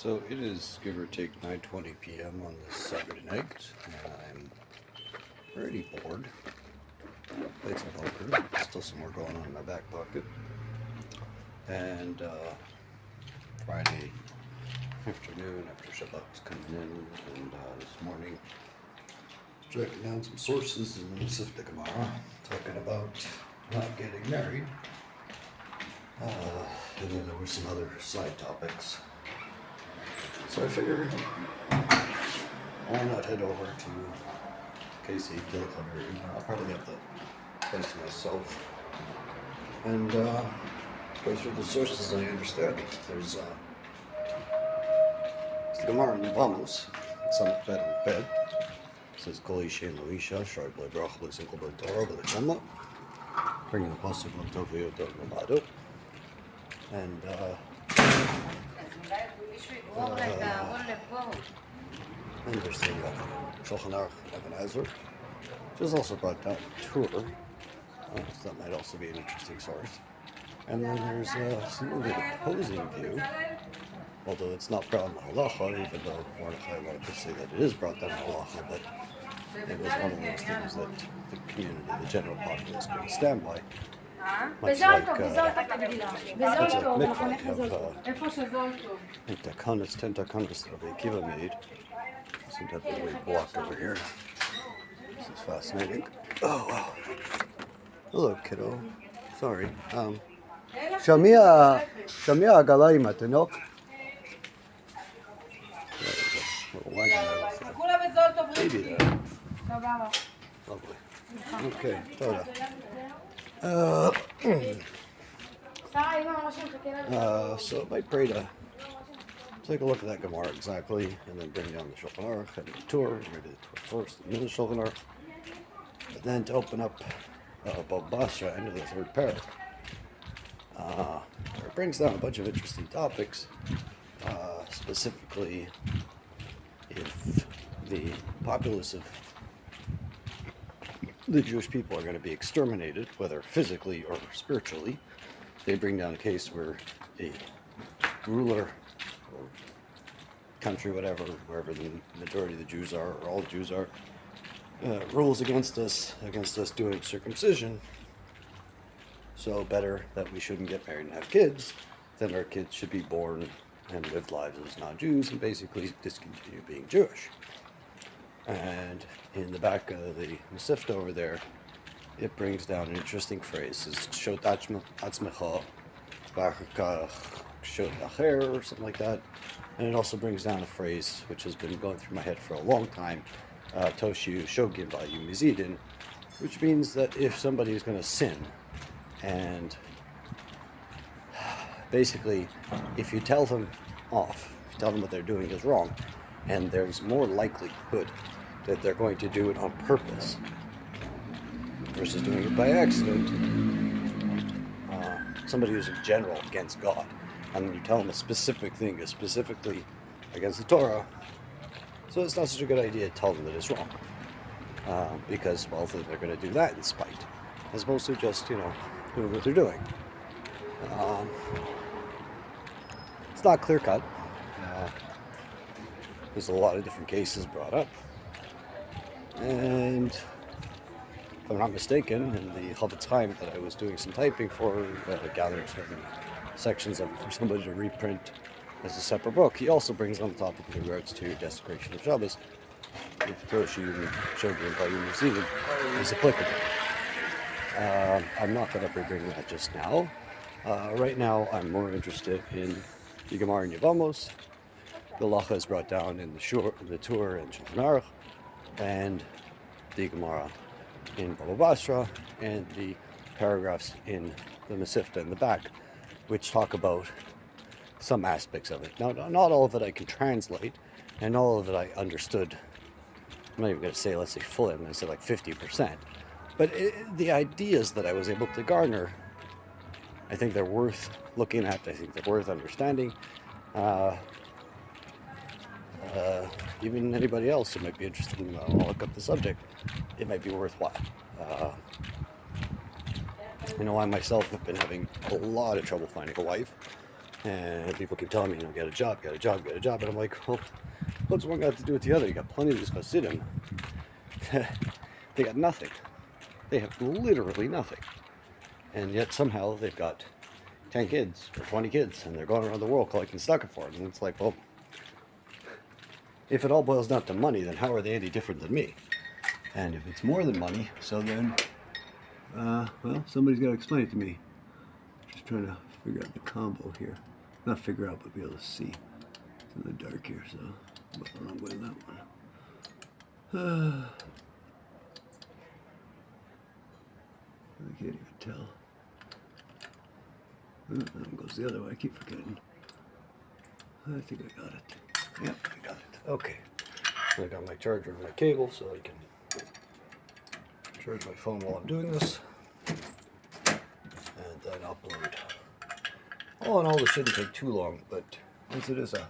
So it is give or take 9:20 p.m. on this Saturday night, and I'm pretty bored. Played some poker, still some more going on in my back pocket. And Friday afternoon after Shabbat's coming in, and this morning tracking down some sources in the Sifta Gemara talking about not getting married. And then there were some other side topics. So I figured, why not head over to KC Gilcudder? I'll probably have the place to myself and go through the sources I understand. There's the Gemara in Vamos, some bed in bed. It says Kol Isha and Loisha, Shar B'lei Bracha B'lei Simcha B'lei Torah B'lei Shema. Bringing the pasuk on Tovu Yodot Nomado. And then there's the Shulchan Aruch Ibn Ezra, which is also brought down Tur. So that might also be an interesting source. And then there's some of the opposing view, although it's not brought in the halacha, even though Mordechai wanted to say that it is brought down in the halacha, but it was one of those things that the community, the general populace, couldn't stand by. Much like Takanas, 10 Takanas that Rabbi Akiva made. Seem to have the way blocked over here. This is fascinating. Oh, wow. Hello, kiddo. Sorry. Shamia Agala עם התינוק. Maybe there. Lovely. Okay, תודה. So I might pray to take a look at that Gemara exactly, and then bring down the Shulchan Aruch and the Tur, maybe the Tur first, and then the Shulchan Aruch, but then to open up Bava Basra into the third parak. It brings down a bunch of interesting topics, specifically if the populace of the Jewish people are going to be exterminated, whether physically or spiritually. They bring down a case where a ruler or country, whatever, wherever the majority of the Jews are, or all the Jews are, rules against us doing circumcision. So better that we shouldn't get married and have kids, than our kids should be born and live lives as non-Jews and basically discontinue being Jewish. And in the back of the Masifta over there, it brings down an interesting phrase. It's Shot Atzmecha V'Achar Shot Acher, or something like that. And it also brings down a phrase which has been going through my head for a long time, Toshu Shogin V'Ayu Mizidin, which means that if somebody is going to sin, and basically if you tell them off, if you tell them what they're doing is wrong, and there's more likelihood that they're going to do it on purpose versus doing it by accident. Somebody who's in general against God, and you tell them a specific thing is specifically against the Torah, so it's not such a good idea to tell them that it's wrong, because, well, they're going to do that in spite, as opposed to just, doing what they're doing. It's not clear-cut. There's a lot of different cases brought up. And if I'm not mistaken, in the Chofetz Chaim that I was doing some typing for, gathering certain sections of it for somebody to reprint as a separate book, he also brings on the topic in regards to desecration of Shabbos, if Toshi Shogin V'Ayu Mizidin is applicable. I'm not going to be bringing that just now. Right now, I'm more interested in the Gemara in Yevamos. The Lacha is brought down in the Tur and Shulchan Aruch, and the Gemara in Bava Basra, and the paragraphs in the Masifta in the back, which talk about some aspects of it. Now, not all of it I can translate, and all of it I understood. I'm not even going to say, let's say, fully. I'm going to say like 50%. But the ideas that I was able to garner, I think they're worth looking at. I think they're worth understanding. Even anybody else who might be interested in look up the subject, it might be worthwhile. I myself have been having a lot of trouble finding a wife. And people keep telling me, you know, get a job, get a job, get a job. And I'm like, well, what's one got to do with the other? You got plenty to just go sit in. They got nothing. They have literally nothing. And yet somehow they've got 10 kids or 20 kids, and they're going around the world collecting stocking for it. And it's like, well, if it all boils down to money, then how are they any different than me? And if it's more than money, so then, well, somebody's got to explain it to me. Just trying to figure out the combo here. Not figure out, but be able to see. It's in the dark here, so I'm about the wrong way on that one. I can't even tell. That one goes the other way. I keep forgetting. I think I got it. Yep, I got it. Okay. I got my charger and my cable, so I can charge my phone while I'm doing this. And then upload. All in all, this shouldn't take too long, but since it is a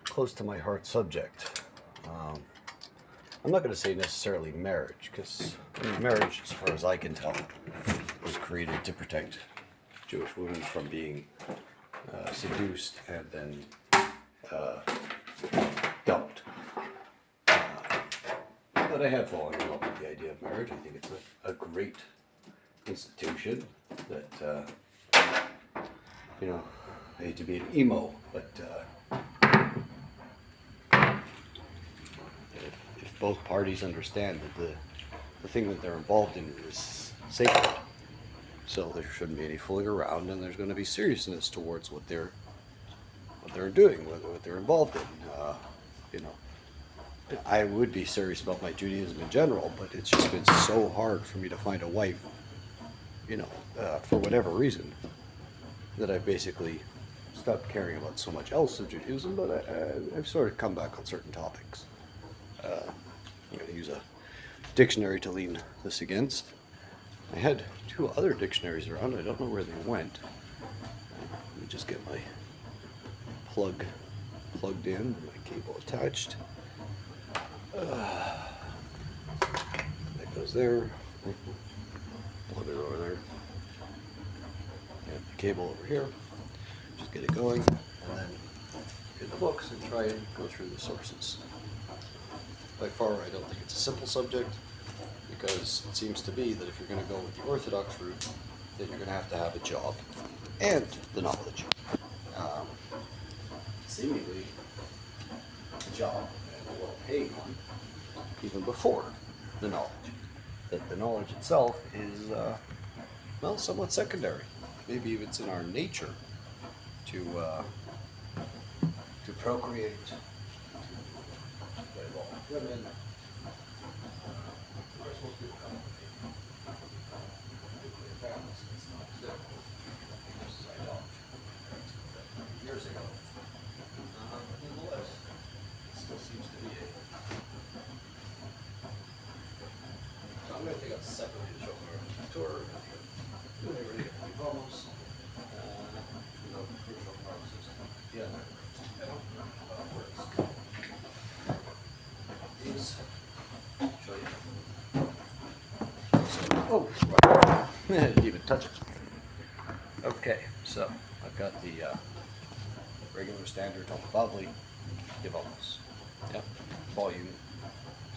close to my heart subject, I'm not going to say necessarily marriage, because marriage, as far as I can tell, was created to protect Jewish women from being seduced and then dumped. But I have fallen in love with the idea of marriage. I think it's a great institution that, you know, I hate to be an emo, but if both parties understand that the thing that they're involved in is sacred, so there shouldn't be any fooling around, and there's going to be seriousness towards what they're doing, what they're involved in. You know, I would be serious about my Judaism in general, but it's just been so hard for me to find a wife, you know, for whatever reason, that I've basically stopped caring about so much else of Judaism, but I've sort of come back on certain topics. I'm going to use a dictionary to lean this against. I had 2 other dictionaries around. I don't know where they went. Let me just get my plug plugged in and my cable attached. That goes there. Plug it over there. And the cable over here. Just get it going, and then get the books and try and go through the sources. By far, I don't think it's a simple subject, because it seems to be that if you're going to go with the Orthodox route, then you're going to have a job and the knowledge. Seemingly, a job and a well-paying one, even before the knowledge. That the knowledge itself is, well, somewhat secondary. Maybe even it's in our nature to procreate, to get involved with women. We're supposed to become nuclear families. It's not still. This is idolatry. Years ago. Nonetheless, it still seems to be a. So I'm going to take out separately to show our tour. We're going to get the problems. Crucial process. Yeah. I don't know how it works. These show you. Oh, I didn't even touch it. Okay, so I've got the regular standard Bavli Yevamos. Yep, volume